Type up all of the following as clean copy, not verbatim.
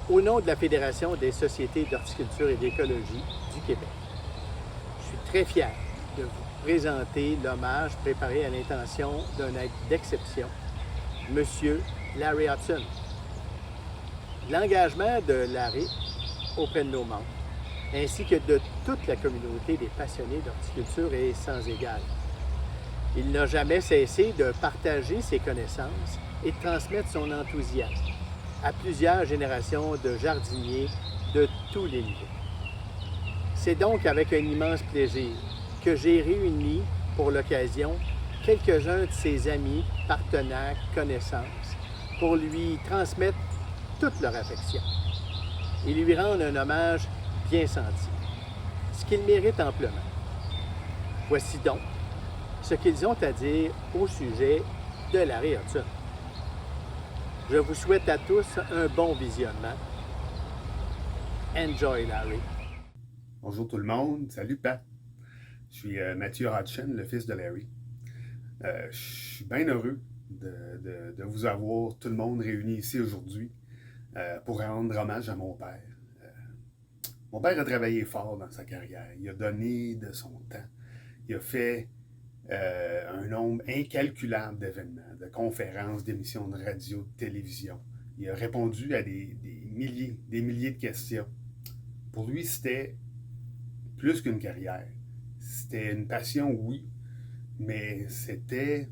Au nom de la Fédération des sociétés d'horticulture et d'écologie du Québec, je suis très fier de vous présenter l'hommage préparé à l'intention d'un être d'exception, M. Larry Hudson. L'engagement de Larry auprès de nos membres, ainsi que de toute la communauté des passionnés d'horticulture est sans égal. Il n'a jamais cessé de partager ses connaissances et de transmettre son enthousiasme à plusieurs générations de jardiniers de tous les niveaux. C'est donc avec un immense plaisir que j'ai réuni pour l'occasion quelques-uns de ses amis, partenaires, connaissances pour lui transmettre toute leur affection et lui rendre un hommage bien senti, ce qu'il mérite amplement. Voici donc ce qu'ils ont à dire au sujet de Larry Hudson. Je vous souhaite à tous un bon visionnement. Enjoy, Larry. Bonjour tout le monde, salut Pat. Je suis Mathieu Hudson, le fils de Larry. Je suis bien heureux de vous avoir tout le monde réuni ici aujourd'hui pour rendre hommage à mon père. Mon père a travaillé fort dans sa carrière. Il a donné de son temps. Il a fait un nombre incalculable d'événements, de conférences, d'émissions de radio, de télévision. Il a répondu à des milliers de questions. Pour lui, c'était plus qu'une carrière. C'était une passion, oui, mais c'était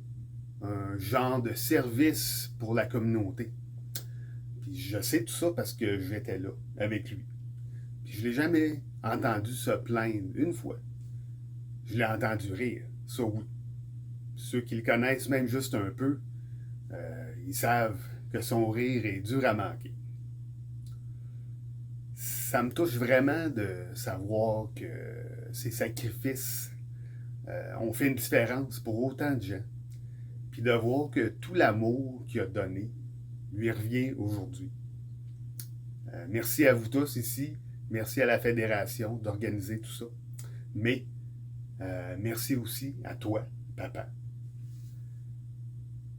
un genre de service pour la communauté. Puis je sais tout ça parce que j'étais là, avec lui. Puis je ne l'ai jamais entendu se plaindre une fois. Je l'ai entendu rire, ça oui. Ceux qui le connaissent même juste un peu, ils savent que son rire est dur à manquer. Ça me touche vraiment de savoir que ces sacrifices ont fait une différence pour autant de gens. Puis de voir que tout l'amour qu'il a donné lui revient aujourd'hui. Merci à vous tous ici. Merci à la Fédération d'organiser tout ça. Mais merci aussi à toi, papa.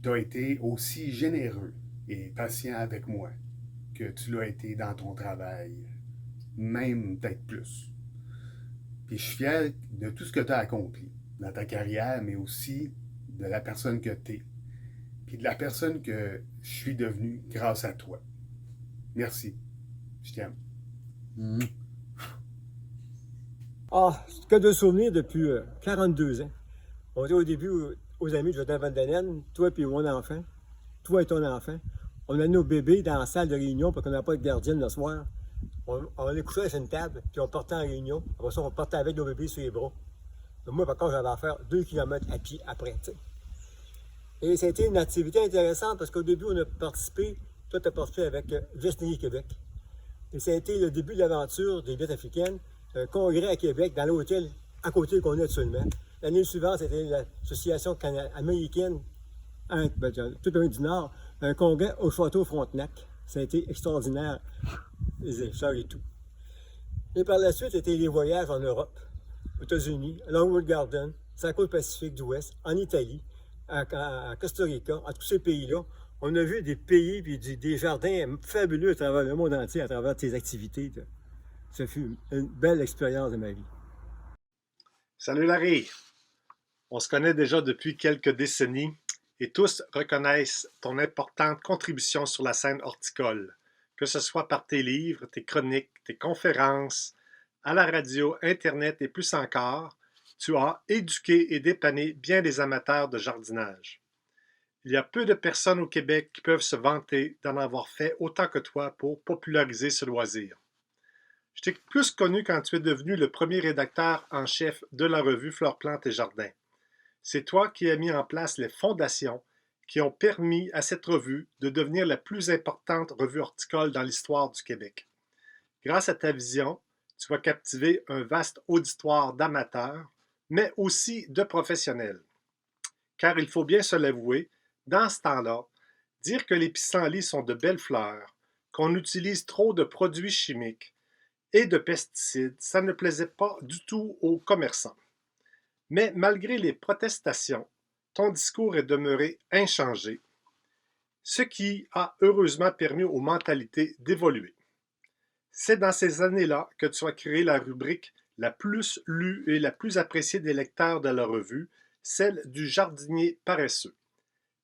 Tu as été aussi généreux et patient avec moi que tu l'as été dans ton travail, même peut-être plus. Puis je suis fier de tout ce que tu as accompli dans ta carrière, mais aussi de la personne que tu es, puis de la personne que je suis devenu grâce à toi. Merci. Je t'aime. Ah, que de souvenirs depuis 42 ans. On était au début aux amis de Jonathan Van Danen, toi et mon enfant, toi et ton enfant. On a nos bébés dans la salle de réunion parce qu'on n'a pas de gardienne le soir. On les couchait sur une table, puis on partait en réunion. Après ça, on partait avec nos bébés sur les bras. Donc moi, par contre, j'avais à faire 2 km à pied après. T'sais. Et ça a été une activité intéressante parce qu'au début, on a participé, toi, tu as participé avec Destiny Québec. Et ça a été le début de l'aventure des bêtes africaines, un congrès à Québec, dans l'hôtel à côté qu'on est actuellement. L'année suivante, c'était l'association américaine, tout le du Nord, un congrès au château Frontenac. Ça a été extraordinaire, les échanges et tout. Et par la suite, c'était les voyages en Europe, aux États-Unis, à Longwood Garden, sur la côte Pacifique du Ouest, en Italie, à Costa Rica, à tous ces pays-là. On a vu des pays et des jardins fabuleux à travers le monde entier, à travers tes activités. Ça fut une belle expérience de ma vie. Salut Larry! On se connaît déjà depuis quelques décennies et tous reconnaissent ton importante contribution sur la scène horticole, que ce soit par tes livres, tes chroniques, tes conférences, à la radio, Internet et plus encore, tu as éduqué et dépanné bien des amateurs de jardinage. Il y a peu de personnes au Québec qui peuvent se vanter d'en avoir fait autant que toi pour populariser ce loisir. Je t'ai plus connu quand tu es devenu le premier rédacteur en chef de la revue Fleurs, Plantes et Jardins. C'est toi qui as mis en place les fondations qui ont permis à cette revue de devenir la plus importante revue horticole dans l'histoire du Québec. Grâce à ta vision, tu vas captiver un vaste auditoire d'amateurs, mais aussi de professionnels. Car il faut bien se l'avouer, dans ce temps-là, dire que les pissenlits sont de belles fleurs, qu'on utilise trop de produits chimiques et de pesticides, ça ne plaisait pas du tout aux commerçants. Mais malgré les protestations, ton discours est demeuré inchangé, ce qui a heureusement permis aux mentalités d'évoluer. C'est dans ces années-là que tu as créé la rubrique la plus lue et la plus appréciée des lecteurs de la revue, celle du jardinier paresseux.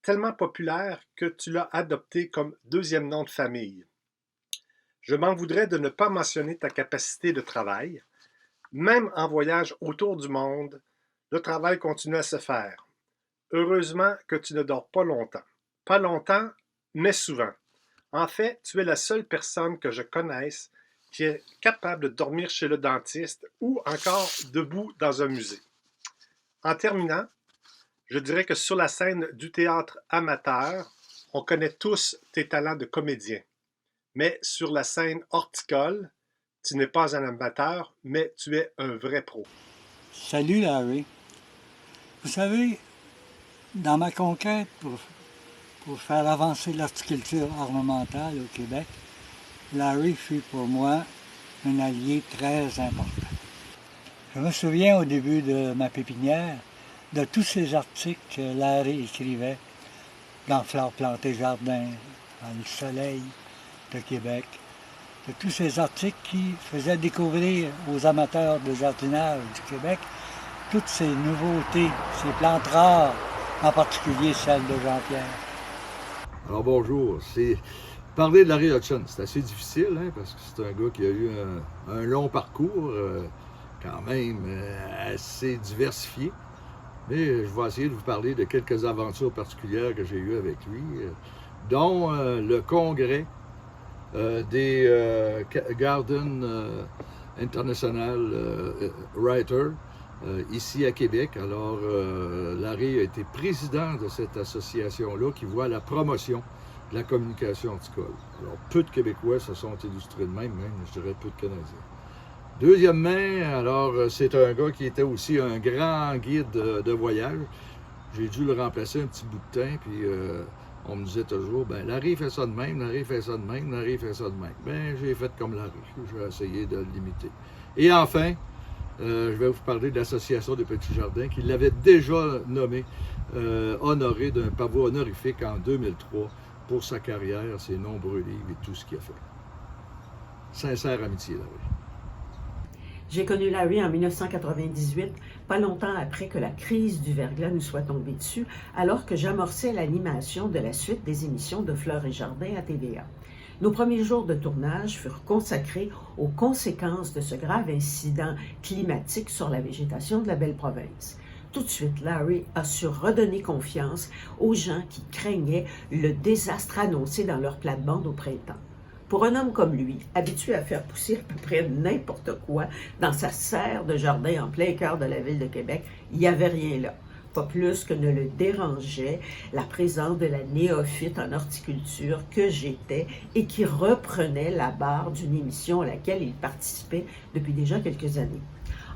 Tellement populaire que tu l'as adopté comme deuxième nom de famille. Je m'en voudrais de ne pas mentionner ta capacité de travail. Même en voyage autour du monde, le travail continue à se faire. Heureusement que tu ne dors pas longtemps. Pas longtemps, mais souvent. En fait, tu es la seule personne que je connaisse qui est capable de dormir chez le dentiste ou encore debout dans un musée. En terminant, je dirais que sur la scène du théâtre amateur, on connaît tous tes talents de comédien. Mais sur la scène horticole, tu n'es pas un amateur, mais tu es un vrai pro. Salut Larry. Vous savez, dans ma conquête pour faire avancer l'horticulture ornementale au Québec, Larry fut pour moi un allié très important. Je me souviens au début de ma pépinière de tous ces articles que Larry écrivait dans Fleurs plantées jardin, dans Le Soleil de Québec, de tous ces articles qui faisaient découvrir aux amateurs de jardinage du Québec toutes ces nouveautés, ces plantes rares, en particulier celles de Jean-Pierre. Alors bonjour, parler de Larry Hutchins, c'est assez difficile, hein, parce que c'est un gars qui a eu un long parcours, quand même assez diversifié. Mais je vais essayer de vous parler de quelques aventures particulières que j'ai eues avec lui, dont le congrès des Garden International Writer ici à Québec. Alors, Larry a été président de cette association-là qui voit la promotion de la communication horticole. Alors, peu de Québécois se sont illustrés de même, je dirais peu de Canadiens. Deuxièmement, alors, c'est un gars qui était aussi un grand guide de voyage. J'ai dû le remplacer un petit bout de temps, puis on me disait toujours, ben Larry fait ça de même, Larry fait ça de même, Larry fait ça de même. Ben, j'ai fait comme Larry, je vais essayer de le limiter. Et enfin, je vais vous parler de l'Association des Petits Jardins, qui l'avait déjà nommé honoré d'un pavot honorifique en 2003 pour sa carrière, ses nombreux livres et tout ce qu'il a fait. Sincère amitié, Larry. J'ai connu Larry en 1998, pas longtemps après que la crise du verglas nous soit tombée dessus, alors que j'amorçais l'animation de la suite des émissions de Fleurs et Jardins à TVA. Nos premiers jours de tournage furent consacrés aux conséquences de ce grave incident climatique sur la végétation de la belle province. Tout de suite, Larry a su redonner confiance aux gens qui craignaient le désastre annoncé dans leur plate-bande au printemps. Pour un homme comme lui, habitué à faire pousser à peu près n'importe quoi dans sa serre de jardin en plein cœur de la ville de Québec, il n'y avait rien là. Pas plus que ne le dérangeait la présence de la néophyte en horticulture que j'étais et qui reprenait la barre d'une émission à laquelle il participait depuis déjà quelques années.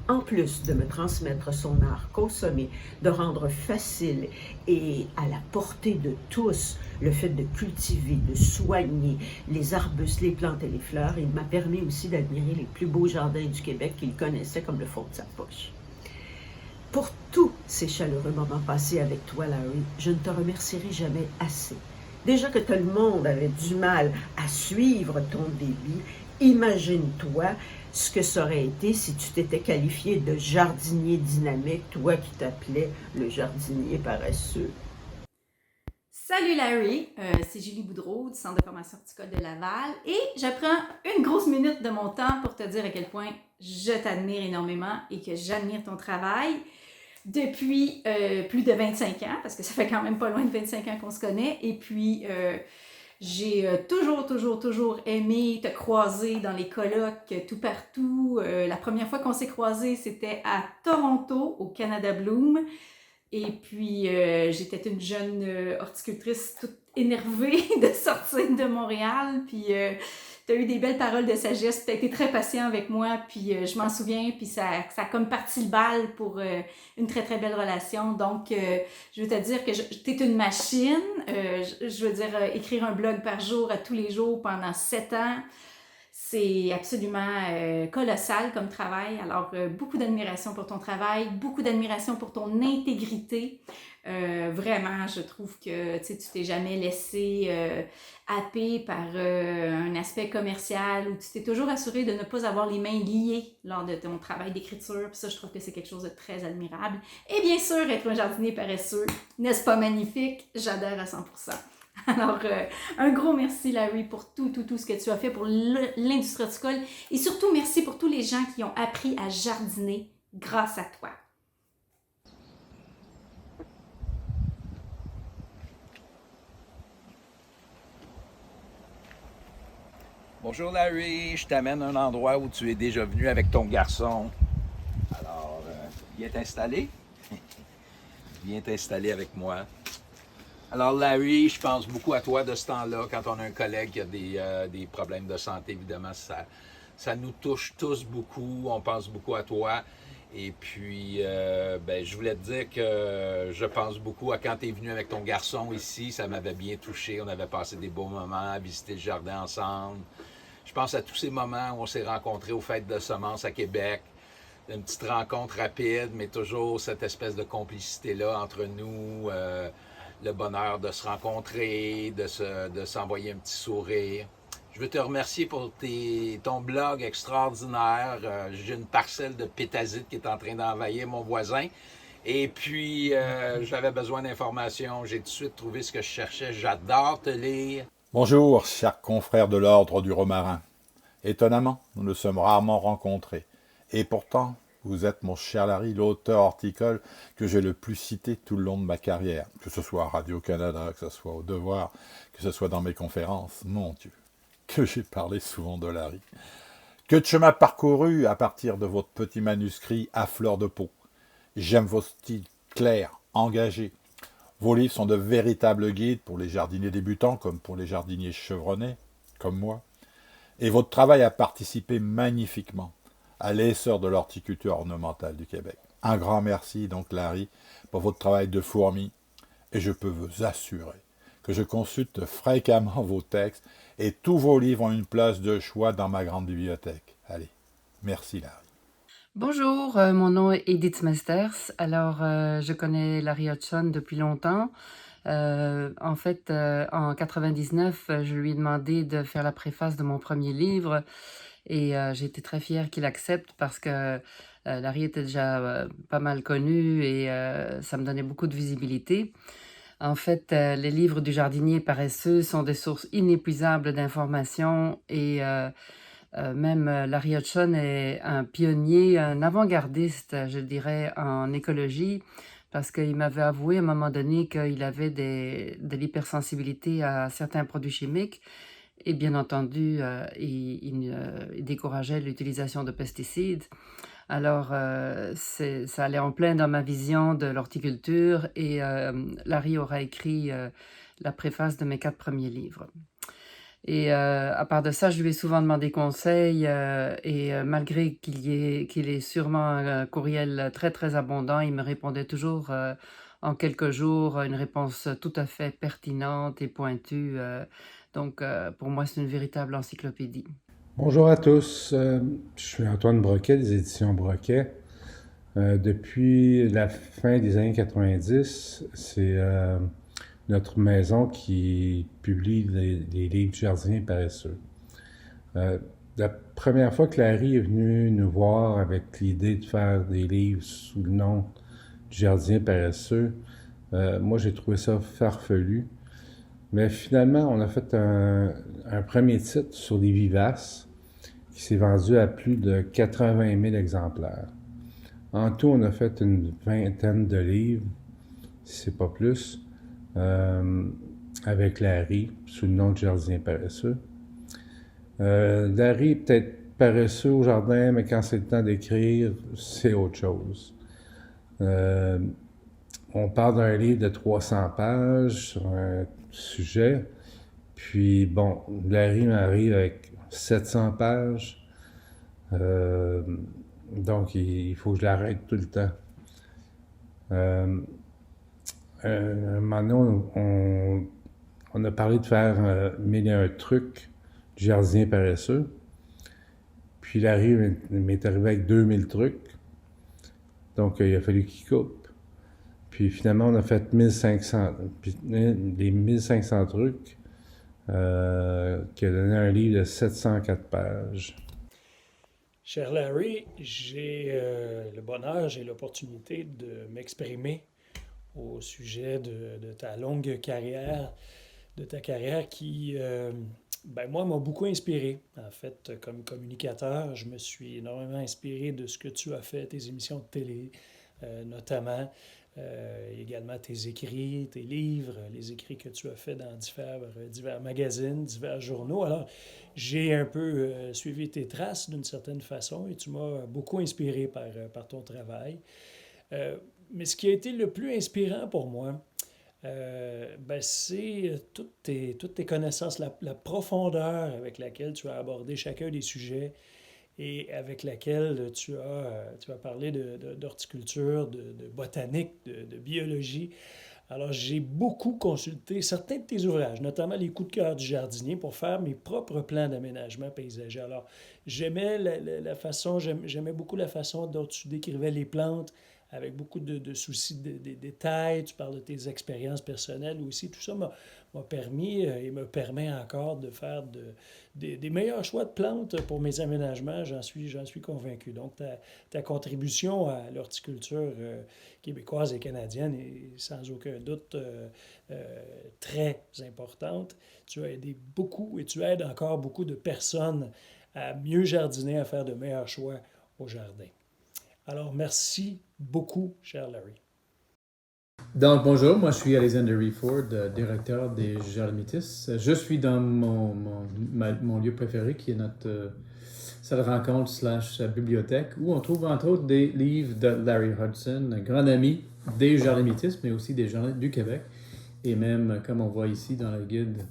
En plus de me transmettre son art consommé, de rendre facile et à la portée de tous le fait de cultiver, de soigner les arbustes, les plantes et les fleurs, il m'a permis aussi d'admirer les plus beaux jardins du Québec qu'il connaissait comme le fond de sa poche. Pour tous ces chaleureux moments passés avec toi, Larry, je ne te remercierai jamais assez. Déjà que tout le monde avait du mal à suivre ton débit, imagine-toi ce que ça aurait été si tu t'étais qualifié de jardinier dynamique, toi qui t'appelais le jardinier paresseux. Salut Larry, c'est Julie Boudreau du Centre de formation horticole de Laval et je prends une grosse minute de mon temps pour te dire à quel point je t'admire énormément et que j'admire ton travail depuis plus de 25 ans, parce que ça fait quand même pas loin de 25 ans qu'on se connaît, et puis j'ai toujours aimé te croiser dans les colloques tout partout. La première fois qu'on s'est croisés, c'était à Toronto, au Canada Bloom. Et puis, j'étais une jeune horticultrice toute énervée de sortir de Montréal. Puis, tu as eu des belles paroles de sagesse. Tu as été très patient avec moi. Puis, je m'en souviens. Puis, ça a comme parti le bal pour une très, très belle relation. Donc, je veux te dire que tu es une machine. Je veux dire, écrire un blog par jour à tous les jours pendant 7 ans. C'est absolument colossal comme travail. Alors, beaucoup d'admiration pour ton travail, beaucoup d'admiration pour ton intégrité. Vraiment, je trouve que tu t'es jamais laissé happer par un aspect commercial ou tu t'es toujours assuré de ne pas avoir les mains liées lors de ton travail d'écriture. Puis ça, je trouve que c'est quelque chose de très admirable. Et bien sûr, être un jardinier paresseux, n'est-ce pas magnifique? J'adhère à 100%. Alors, un gros merci, Larry, pour tout ce que tu as fait pour l'industrie horticole et surtout merci pour tous les gens qui ont appris à jardiner grâce à toi. Bonjour Larry, je t'amène à un endroit où tu es déjà venu avec ton garçon. Alors, viens t'installer. Viens t'installer avec moi. Alors Larry, je pense beaucoup à toi de ce temps-là, quand on a un collègue qui a des problèmes de santé, évidemment, ça nous touche tous beaucoup, on pense beaucoup à toi. Et puis, je voulais te dire que je pense beaucoup à quand tu es venu avec ton garçon ici, ça m'avait bien touché, on avait passé des beaux moments à visiter le jardin ensemble. Je pense à tous ces moments où on s'est rencontrés aux fêtes de semences à Québec, une petite rencontre rapide, mais toujours cette espèce de complicité-là entre nous, le bonheur de se rencontrer, de s'envoyer un petit sourire. Je veux te remercier pour ton blog extraordinaire. J'ai une parcelle de pétasite qui est en train d'envahir mon voisin. Et puis, j'avais besoin d'informations. J'ai tout de suite trouvé ce que je cherchais. J'adore te lire. Bonjour, chers confrères de l'Ordre du Romarin. Étonnamment, nous nous sommes rarement rencontrés. Et pourtant, vous êtes, mon cher Larry, l'auteur horticole que j'ai le plus cité tout le long de ma carrière. Que ce soit à Radio-Canada, que ce soit au Devoir, que ce soit dans mes conférences. Mon Dieu, que j'ai parlé souvent de Larry. Que de chemin parcouru à partir de votre petit manuscrit à fleur de peau. J'aime vos styles clairs, engagés. Vos livres sont de véritables guides pour les jardiniers débutants comme pour les jardiniers chevronnés, comme moi. Et votre travail a participé magnifiquement à l'essor de l'horticulture ornementale du Québec. Un grand merci donc Larry pour votre travail de fourmi et je peux vous assurer que je consulte fréquemment vos textes et tous vos livres ont une place de choix dans ma grande bibliothèque. Allez, merci Larry. Bonjour, mon nom est Edith Mesters. Alors, je connais Larry Hodgson depuis longtemps. En fait, en 99, je lui ai demandé de faire la préface de mon premier livre et j'ai été très fière qu'il accepte parce que Larry était déjà pas mal connu et ça me donnait beaucoup de visibilité. En fait, les livres du jardinier paresseux sont des sources inépuisables d'informations et même Larry Hodgson est un pionnier, un avant-gardiste, je dirais, en écologie, parce qu'il m'avait avoué à un moment donné qu'il avait de l'hypersensibilité à certains produits chimiques. Et bien entendu, il décourageait l'utilisation de pesticides. Alors, ça allait en plein dans ma vision de l'horticulture et Larry aura écrit la préface de mes 4 premiers livres. Et à part de ça, je lui ai souvent demandé conseil et malgré qu'il ait sûrement un courriel très très abondant, il me répondait toujours en quelques jours une réponse tout à fait pertinente et pointue. Donc pour moi, c'est une véritable encyclopédie. Bonjour à tous, je suis Antoine Broquet des éditions Broquet. Depuis la fin des années 90, c'est notre maison qui publie les livres jardiniers paresseux. La première fois que Larry est venu nous voir avec l'idée de faire des livres sous le nom du jardinier paresseux, moi j'ai trouvé ça farfelu. Mais finalement, on a fait un premier titre sur les vivaces qui s'est vendu à plus de 80 000 exemplaires. En tout, on a fait une 20aine de livres, si c'est pas plus, avec Larry, sous le nom de jardinier paresseux. Larry est peut-être paresseux au jardin, mais quand c'est le temps d'écrire, c'est autre chose. On parle d'un livre de 300 pages sur un sujet, puis bon, Larry m'arrive avec 700 pages, donc il faut que je l'arrête tout le temps. Un moment donné, on a parlé de faire 1001 trucs du jardinier paresseux. Puis Larry m'est arrivé avec 2000 trucs. Donc, il a fallu qu'il coupe. Puis finalement, on a fait 1500. Puis les 1500 trucs, qui a donné un livre de 704 pages. Cher Larry, j'ai le bonheur, j'ai l'opportunité de m'exprimer au sujet de ta longue carrière, de ta carrière qui, moi, m'a beaucoup inspiré. En fait, comme communicateur, je me suis énormément inspiré de ce que tu as fait, tes émissions de télé, notamment, également tes écrits, tes livres, les écrits que tu as faits dans divers magazines, divers journaux. Alors, j'ai un peu suivi tes traces d'une certaine façon et tu m'as beaucoup inspiré par ton travail. Mais ce qui a été le plus inspirant pour moi, c'est toutes tes connaissances, la profondeur avec laquelle tu as abordé chacun des sujets et avec laquelle tu as parlé d'horticulture, de botanique, de biologie. Alors, j'ai beaucoup consulté certains de tes ouvrages, notamment les coups de cœur du jardinier, pour faire mes propres plans d'aménagement paysager. Alors, j'aimais j'aimais beaucoup la façon dont tu décrivais les plantes, avec beaucoup de soucis des détails. Tu parles de tes expériences personnelles aussi. Tout ça m'a permis et me permet encore de faire des meilleurs choix de plantes pour mes aménagements. J'en suis convaincu. Donc, ta contribution à l'horticulture québécoise et canadienne est sans aucun doute très importante. Tu as aidé beaucoup et tu aides encore beaucoup de personnes à mieux jardiner, à faire de meilleurs choix au jardin. Alors, merci beaucoup, cher Larry. Donc, bonjour, moi je suis Alexander Reeford, directeur des Jardinitis. Je suis dans mon lieu préféré, qui est notre salle de rencontre / bibliothèque, où on trouve entre autres des livres de Larry Hudson, un grand ami des Jardinitis, mais aussi des jardins du Québec, et même, comme on voit ici dans le guide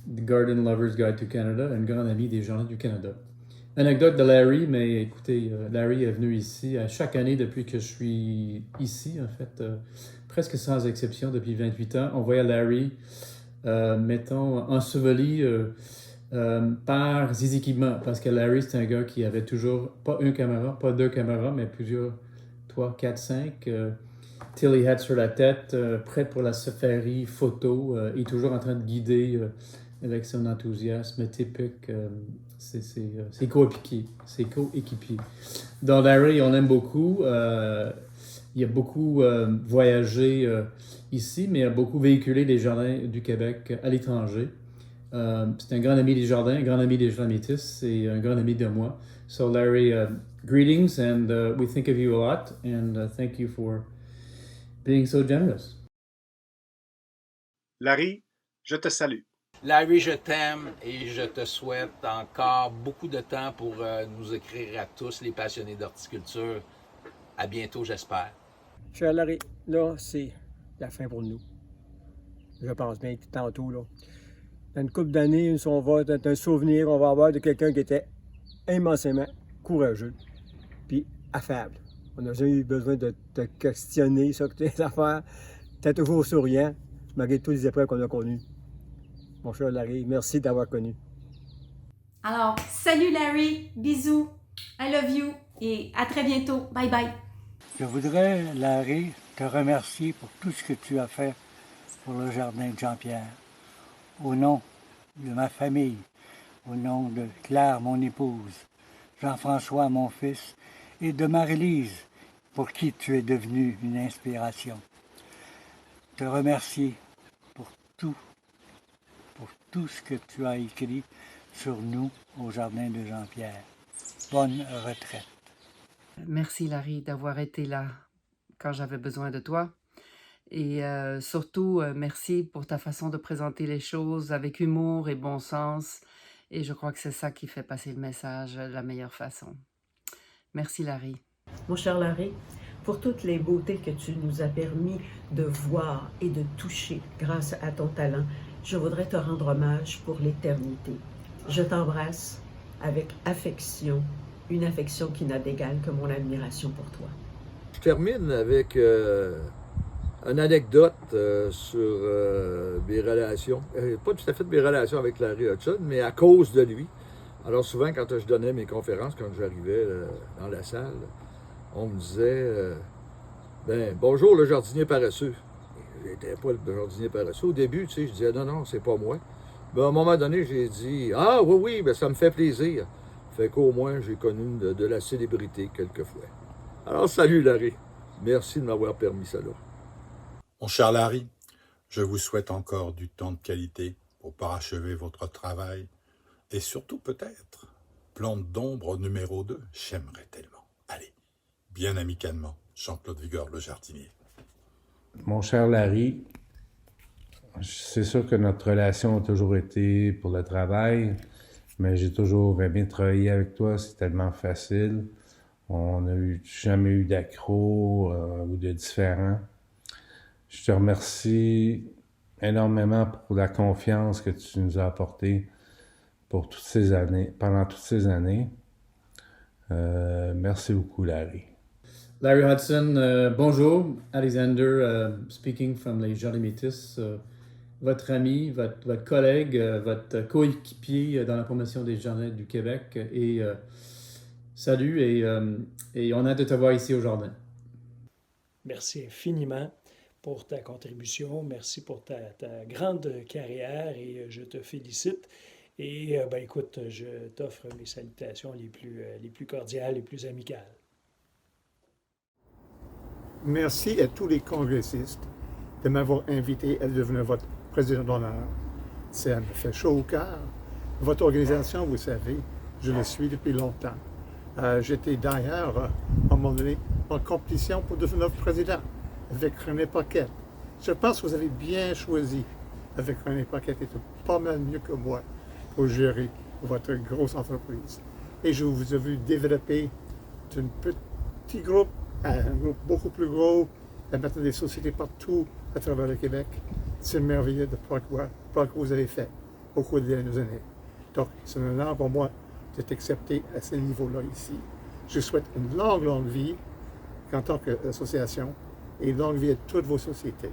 The Garden Lover's Guide to Canada, un grand ami des jardins du Canada. Anecdote de Larry, mais écoutez, Larry est venu ici à chaque année depuis que je suis ici, en fait, presque sans exception depuis 28 ans. On voyait Larry, enseveli par ses équipements, parce que Larry, c'est un gars qui avait toujours, pas une caméra, pas deux caméras, mais plusieurs, 3, 4, 5, Tilly hat sur la tête, prêt pour la safari photo, et toujours en train de guider avec son enthousiasme typique. C'est coéquipier. Donc Larry, on l'aime beaucoup. Il a beaucoup voyagé ici, mais il a beaucoup véhiculé les jardins du Québec à l'étranger. C'est un grand ami des jardins, un grand ami des Jardinitis et un grand ami de moi. So Larry, greetings and we think of you a lot and thank you for being so generous. Larry, je te salue. Larry, je t'aime et je te souhaite encore beaucoup de temps pour nous écrire à tous les passionnés d'horticulture. À bientôt, j'espère. Cher Larry, là, c'est la fin pour nous. Je pense bien que tantôt, là, dans une couple d'années, on va être un souvenir, on va avoir de quelqu'un qui était immensément courageux puis affable. On n'a jamais eu besoin de te questionner sur tes affaires. Tu es toujours souriant, malgré toutes les épreuves qu'on a connues. Mon cher Larry, merci d'avoir connu. Alors, salut Larry, bisous, I love you et à très bientôt. Bye bye. Je voudrais, Larry, te remercier pour tout ce que tu as fait pour le jardin de Jean-Pierre. Au nom de ma famille, au nom de Claire, mon épouse, Jean-François, mon fils, et de Marie-Lise, pour qui tu es devenu une inspiration. Te remercier pour tout ce que tu as écrit sur nous au jardin de Jean-Pierre. Bonne retraite. Merci Larry d'avoir été là quand j'avais besoin de toi. Et surtout, merci pour ta façon de présenter les choses avec humour et bon sens. Et je crois que c'est ça qui fait passer le message de la meilleure façon. Merci Larry. Mon cher Larry, pour toutes les beautés que tu nous as permis de voir et de toucher grâce à ton talent, je voudrais te rendre hommage pour l'éternité. Je t'embrasse avec affection, une affection qui n'a d'égal que mon admiration pour toi. Je termine avec une anecdote sur mes relations, pas tout à fait mes relations avec Larry Hudson, mais à cause de lui. Alors souvent, quand je donnais mes conférences, quand j'arrivais dans la salle, on me disait bonjour le jardinier paresseux. J'étais pas le jardinier paresseux. Au début, tu sais, je disais non, c'est pas moi. Mais à un moment donné, j'ai dit ah oui, ça me fait plaisir. Fait qu'au moins, j'ai connu de la célébrité quelquefois. Alors salut Larry. Merci de m'avoir permis ça là. Mon cher Larry, je vous souhaite encore du temps de qualité pour parachever votre travail. Et surtout peut-être, plante d'ombre numéro 2, j'aimerais tellement. Allez, bien amicalement, Jean-Claude Vigor, le jardinier. Mon cher Larry, c'est sûr que notre relation a toujours été pour le travail, mais j'ai toujours aimé travailler avec toi, c'est tellement facile. On n'a jamais eu d'accro ou de différends. Je te remercie énormément pour la confiance que tu nous as apportée pour toutes ces années, pendant toutes ces années. Merci beaucoup, Larry. Larry Hudson, bonjour. Alexander, speaking from les Jardins Métis. Votre ami, votre collègue, votre coéquipier dans la promotion des Jardins du Québec. Et salut et on a hâte de te voir ici au Jardin. Merci infiniment pour ta contribution. Merci pour ta grande carrière et je te félicite. Et écoute, je t'offre mes salutations les plus cordiales, les plus amicales. Merci à tous les congressistes de m'avoir invité à devenir votre président d'honneur. Ça me fait chaud au cœur. Votre organisation, vous savez, je le suis depuis longtemps. J'étais d'ailleurs, à un moment donné, en compétition pour devenir président avec René Paquette. Je pense que vous avez bien choisi avec René Paquette, qui était pas mal mieux que moi pour gérer votre grosse entreprise. Et je vous ai vu développer d'un petit groupe à un groupe beaucoup plus gros, à maintenant des sociétés partout à travers le Québec. C'est merveilleux de voir ce que vous avez fait au cours des dernières années. Donc, c'est un honneur pour moi d'être accepté à ce niveau-là ici. Je souhaite une longue vie en tant qu'association et une longue vie à toutes vos sociétés.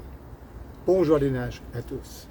Bon jardinage à tous.